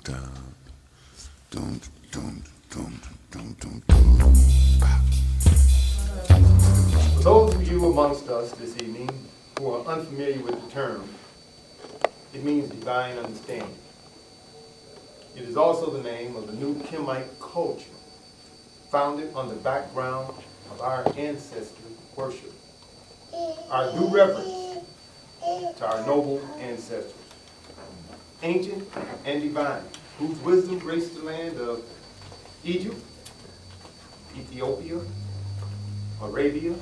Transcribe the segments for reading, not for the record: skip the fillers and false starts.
For those of you amongst us this evening who are unfamiliar with the term, it means divine understanding. It is also the name of the new Kemite culture, founded on the background of our ancestor worship. Our due reverence to our noble ancestors, ancient and divine, whose wisdom graced the land of Egypt, Ethiopia, Arabia,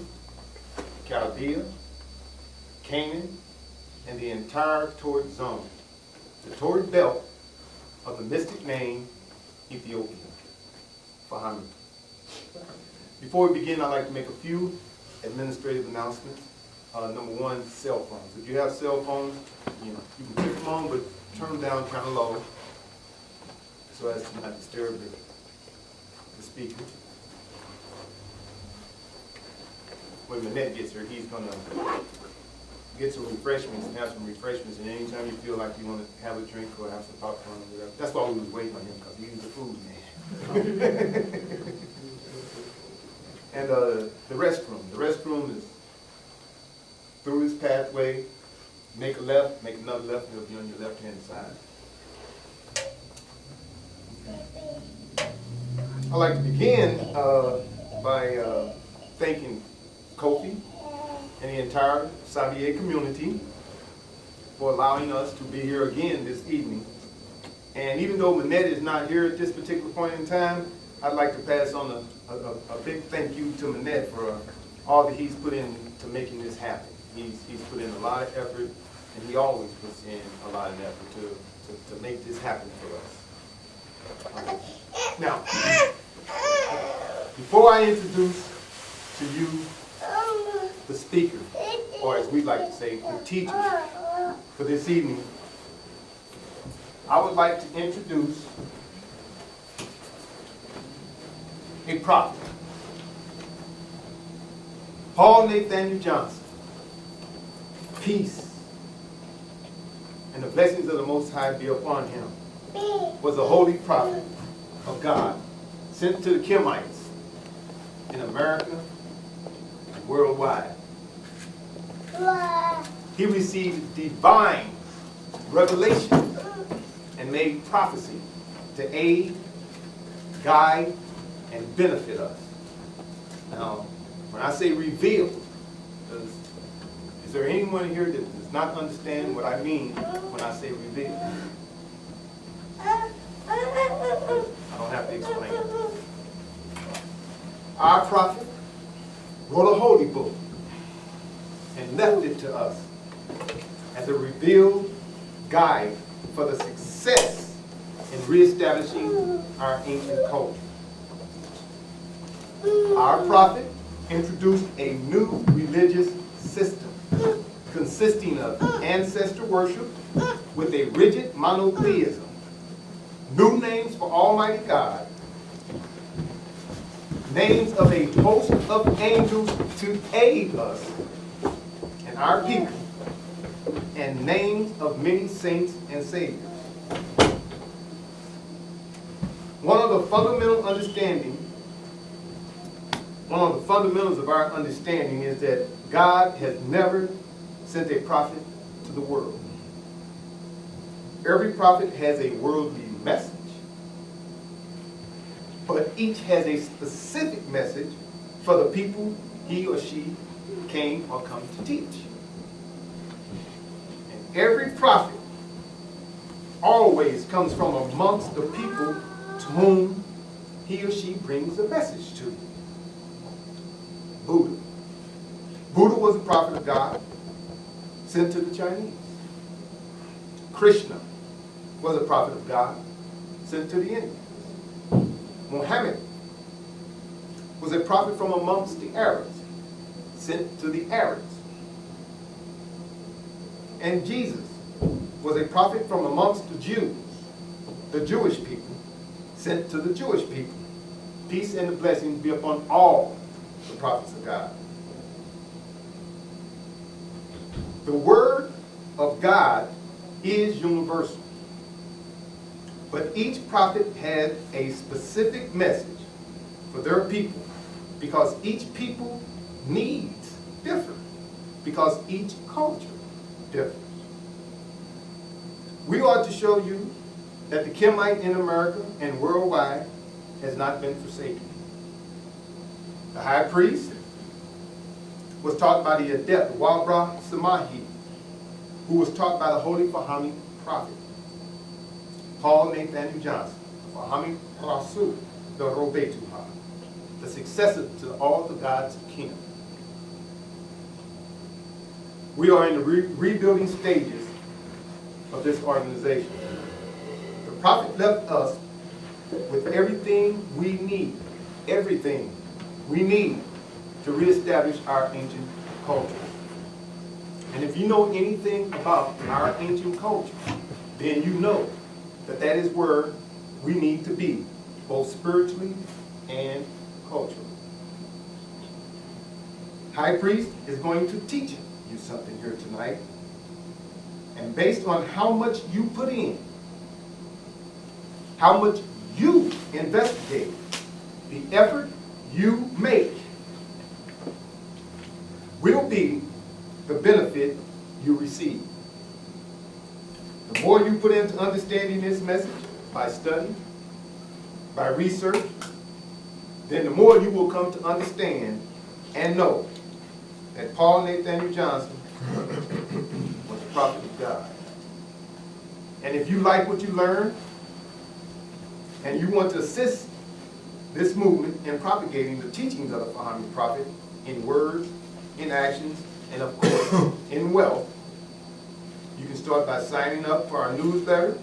Chaldea, Canaan, and the entire torrid zone, the torrid belt of the mystic name Ethiopia, Fahamme. Before we begin, I'd like to make a few administrative announcements. Number one, cell phones. If you have cell phones, you can keep them on, but turn them down kind of low so as to not disturb the speaker. When Manette gets here, he's going to get some refreshments and have some refreshments. And anytime you feel like you want to have a drink or have some popcorn or whatever, that's why we was waiting on him, because he's the food man. And the restroom. The restroom is through this pathway. Make a left, make another left, and it'll be on your left-hand side. I'd like to begin by thanking Kofi and the entire Sabayet community for allowing us to be here again this evening. And even though Manette is not here at this particular point in time, I'd like to pass on a big thank you to Manette for all that he's put into making this happen. He's put in a lot of effort, and he always puts in a lot of effort to make this happen for us. Now, before I introduce to you the speaker, or as we like to say, the teacher for this evening, I would like to introduce a prophet, Paul Nathaniel Johnson. Peace and the blessings of the Most High be upon him, was a holy prophet of God, sent to the Kemites in America and worldwide. He received divine revelation and made prophecy to aid, guide, and benefit us. Now, when I say revealed, is there anyone here that does not understand what I mean when I say revealed? I don't have to explain it. Our prophet wrote a holy book and left it to us as a revealed guide for the success in reestablishing our ancient culture. Our prophet introduced a new religious system consisting of ancestor worship with a rigid monotheism, new names for Almighty God, names of a host of angels to aid us and our people, and names of many saints and saviors. One of the fundamentals of our understanding is that God has never sent a prophet to the world. Every prophet has a worldly message, but each has a specific message for the people he or she came or come to teach. And every prophet always comes from amongst the people to whom he or she brings a message to. Buddha. Buddha was a prophet of God sent to the Chinese. Krishna was a prophet of God sent to the Indians. Muhammad was a prophet from amongst the Arabs sent to the Arabs. And Jesus was a prophet from amongst the Jews, the Jewish people, sent to the Jewish people. Peace and the blessings be upon all the prophets of God. The word of God is universal. But each prophet had a specific message for their people, because each people needs differ, because each culture differs. We ought to show you that the Kimite in America and worldwide has not been forsaken. The high priest was taught by the adept Wabra Samahi, who was taught by the holy Fahamme Prophet, Paul Nathaniel Johnson, Fahamme Prophet, the Robetuha, the successor to all the gods of kingdom. We are in the rebuilding stages of this organization. The prophet left us with everything we need to reestablish our ancient culture. And if you know anything about our ancient culture, then you know that that is where we need to be, both spiritually and culturally. High priest is going to teach you something here tonight. And based on how much you put in, how much you investigate, the effort you make will be the benefit you receive. The more you put into understanding this message by study, by research, then the more you will come to understand and know that Paul Nathaniel Johnson was the prophet of God. And if you like what you learned, and you want to assist this movement in propagating the teachings of the Fahamme Prophet in words, in actions, and of course, in wealth, you can start by signing up for our newsletter.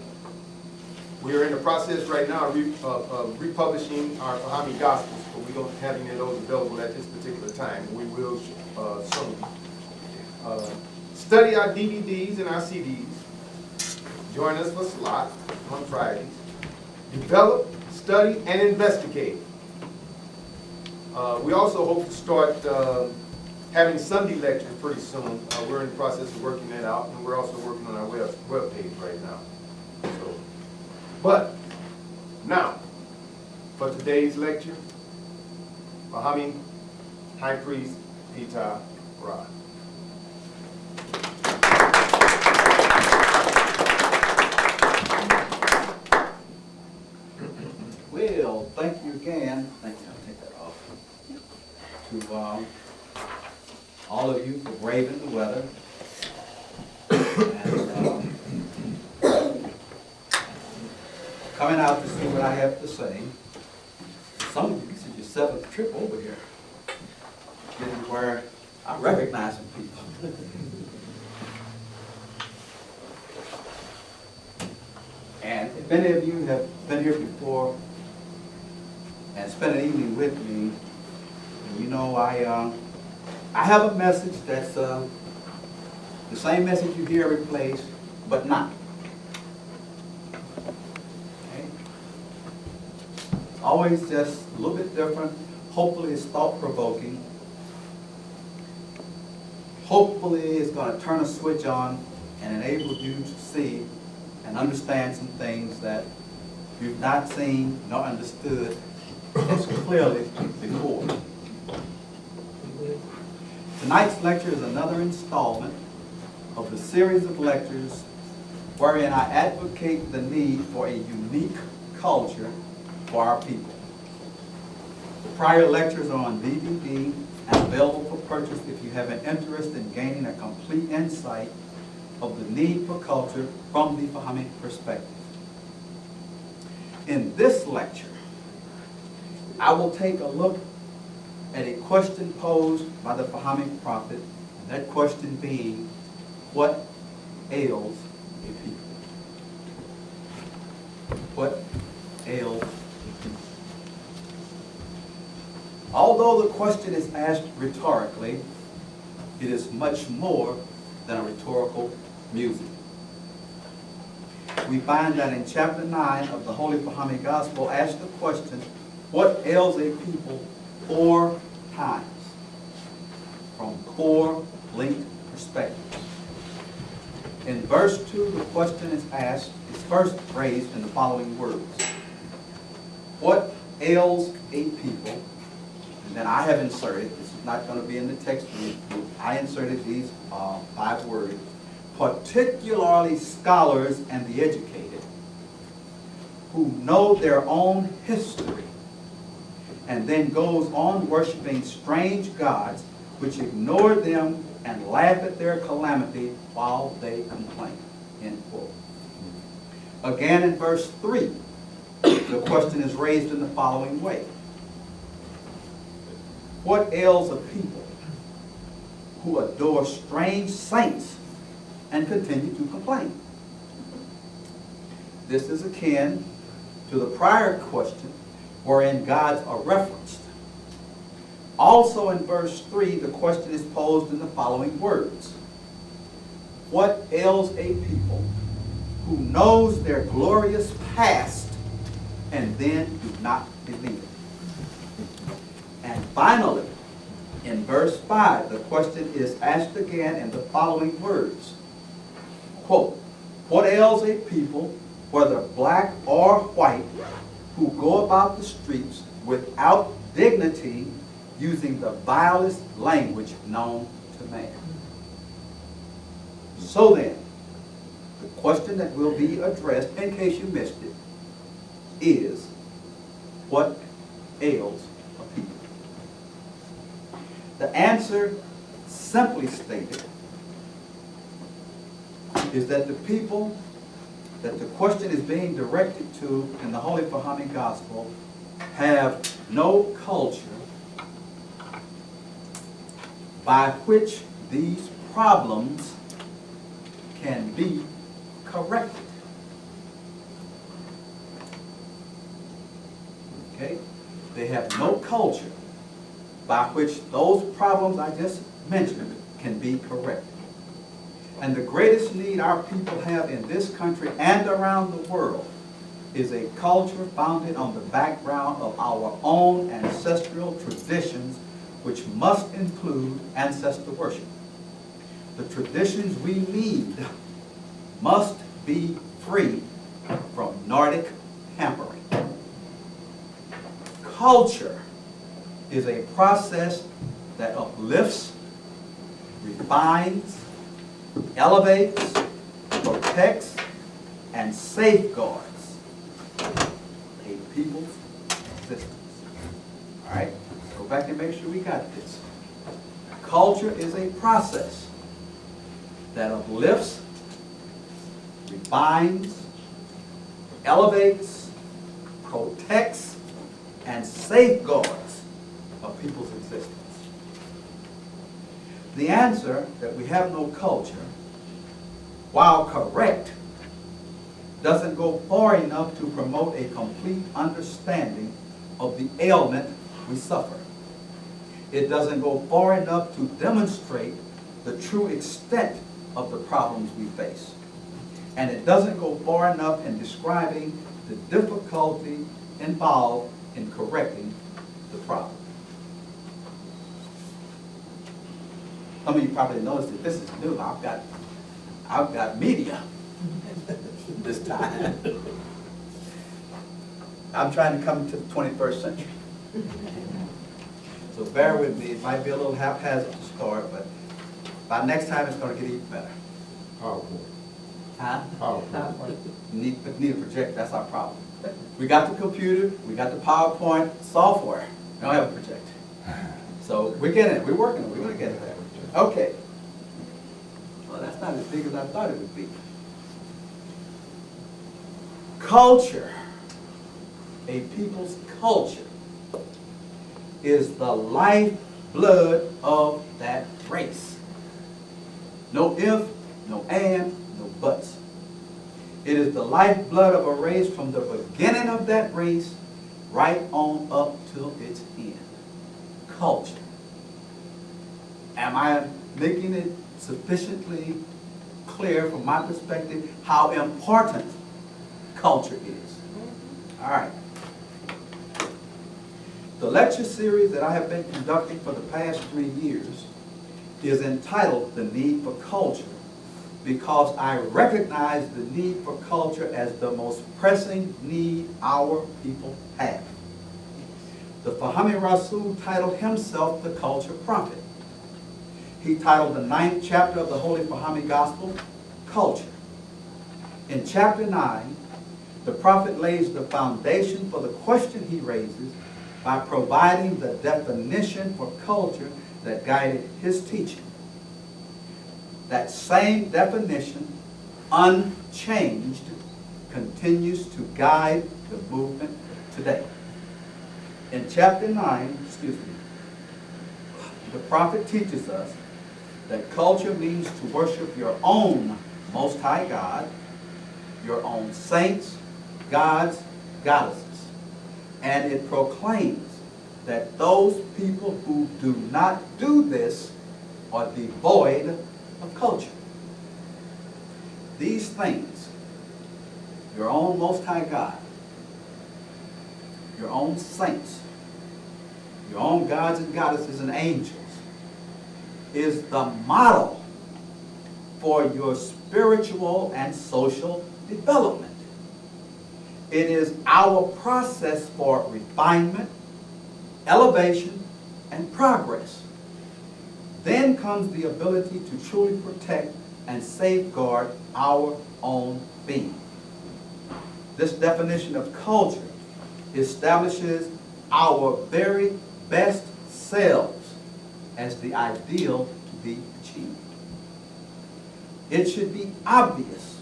We are in the process right now of republishing our Fahamme Gospels, but we don't have any of those available at this particular time. We will soon. Study our DVDs and our CDs. Join us for slot on Fridays. Develop, study, and investigate. We also hope to start having Sunday lectures pretty soon. We're in the process of working that out, and we're also working on our web page right now. But now, for today's lecture, Fahamme High Priest Ptah Rod. Well, thank you again. Thank you. I'll take that off. To all of you for braving the weather. And coming out to see what I have to say. Some of you, this is your seventh trip over here. This is where I recognize some people. And if many of you have been here before and spent an evening with me, and you know I have a message that's the same message you hear every place, but not. Okay? Always just a little bit different. Hopefully it's thought-provoking. Hopefully it's going to turn a switch on and enable you to see and understand some things that you've not seen nor understood as clearly before. Tonight's lecture is another installment of the series of lectures wherein I advocate the need for a unique culture for our people. The prior lectures are on DVD and available for purchase if you have an interest in gaining a complete insight of the need for culture from the Fahamme perspective. In this lecture, I will take a look at a question posed by the Fahamme Prophet, and that question being, what ails a people? What ails a people? Although the question is asked rhetorically, it is much more than a rhetorical music. We find that in chapter 9 of the Holy Fahamme Gospel asks the question, what ails a people 4 times from 4 linked perspectives. In verse 2, the question is asked, is first phrased in the following words. What ails a people? And then I have inserted, this is not going to be in the text, I inserted these 5 words, particularly scholars and the educated, who know their own history, and then goes on worshiping strange gods, which ignore them and laugh at their calamity while they complain. End quote. Again in verse 3, the question is raised in the following way. What ails a people who adore strange saints and continue to complain? This is akin to the prior question wherein gods are referenced. Also in verse 3, the question is posed in the following words. What ails a people who knows their glorious past and then do not believe it? And finally, in verse 5, the question is asked again in the following words. Quote, what ails a people, whether black or white, who go about the streets without dignity, using the vilest language known to man? So then, the question that will be addressed, in case you missed it, is what ails a people? The answer, simply stated, is that the people that the question is being directed to in the Holy Fahamme Gospel have no culture by which these problems can be corrected. Okay? They have no culture by which those problems I just mentioned can be corrected. And the greatest need our people have in this country and around the world is a culture founded on the background of our own ancestral traditions, which must include ancestor worship. The traditions we need must be free from Nordic hampering. Culture is a process that uplifts, refines, elevates, protects, and safeguards a people's existence. All right? Go back and make sure we got this. Culture is a process that uplifts, refines, elevates, protects, and safeguards a people's existence. The answer that we have no culture, while correct, doesn't go far enough to promote a complete understanding of the ailment we suffer. It doesn't go far enough to demonstrate the true extent of the problems we face. And it doesn't go far enough in describing the difficulty involved in correcting the problem. Some of you probably noticed that this is new. I've got media this time. I'm trying to come to the 21st century. So bear with me. It might be a little haphazard to start, but by next time it's going to get even better. PowerPoint. Huh? PowerPoint. Need a projector. That's our problem. We got the computer. We got the PowerPoint software. We don't have a projector. So we're getting it. We're working it. We're going to get it there. Okay. Well, that's not as big as I thought it would be. Culture, a people's culture, is the lifeblood of that race. No if, no and, no buts. It is the lifeblood of a race from the beginning of that race right on up till its end. Culture. Am I making it sufficiently clear from my perspective how important culture is? All right. The lecture series that I have been conducting for the past 3 years is entitled The Need for Culture, because I recognize the need for culture as the most pressing need our people have. The Fahamme Rasul titled himself the Culture Prophet. He titled the 9th chapter of the Holy Fahamme Gospel, Culture. In chapter 9, the prophet lays the foundation for the question he raises by providing the definition for culture that guided his teaching. That same definition, unchanged, continues to guide the movement today. In chapter 9, the prophet teaches us that culture means to worship your own Most High God, your own saints, gods, goddesses. And it proclaims that those people who do not do this are devoid of culture. These things, your own Most High God, your own saints, your own gods and goddesses and angels, is the model for your spiritual and social development. It is our process for refinement, elevation, and progress. Then comes the ability to truly protect and safeguard our own being. This definition of culture establishes our very best selves as the ideal to be achieved. It should be obvious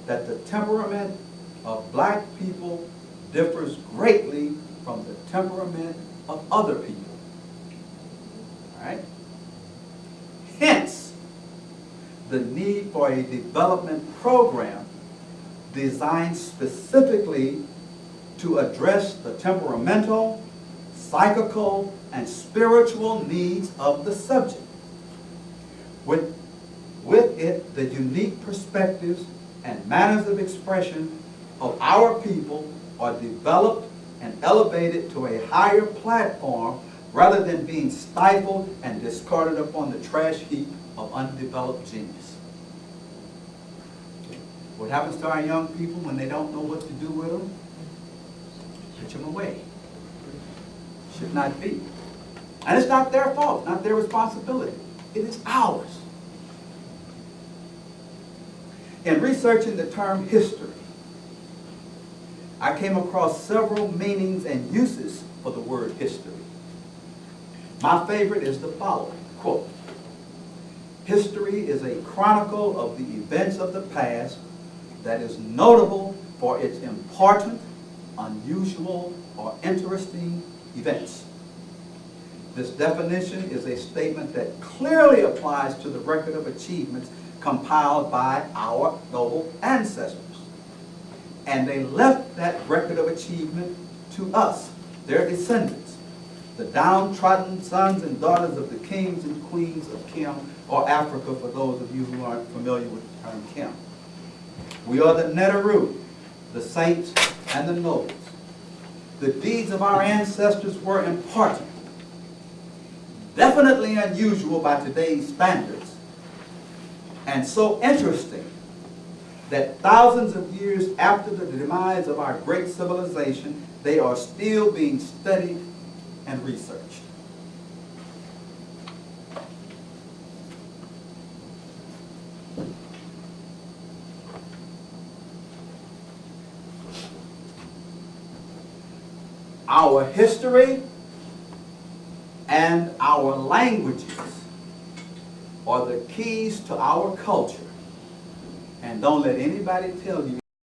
that the temperament of black people differs greatly from the temperament of other people. All right? Hence, the need for a development program designed specifically to address the temperamental, psychical, and spiritual needs of the subject. With it, the unique perspectives and manners of expression of our people are developed and elevated to a higher platform rather than being stifled and discarded upon the trash heap of undeveloped genius. What happens to our young people when they don't know what to do with them? Pitch them away. Should not be. And it's not their fault, not their responsibility. It is ours. In researching the term history, I came across several meanings and uses for the word history. My favorite is the following, quote, "History is a chronicle of the events of the past that is notable for its important, unusual, or interesting events." This definition is a statement that clearly applies to the record of achievements compiled by our noble ancestors. And they left that record of achievement to us, their descendants, the downtrodden sons and daughters of the kings and queens of Kim, or Africa for those of you who aren't familiar with the term Kim. We are the Neteru, the saints and the nobles. The deeds of our ancestors were important, definitely unusual by today's standards, and so interesting that thousands of years after the demise of our great civilization, they are still being studied and researched. Our history and our languages are the keys to our culture. And don't let anybody tell you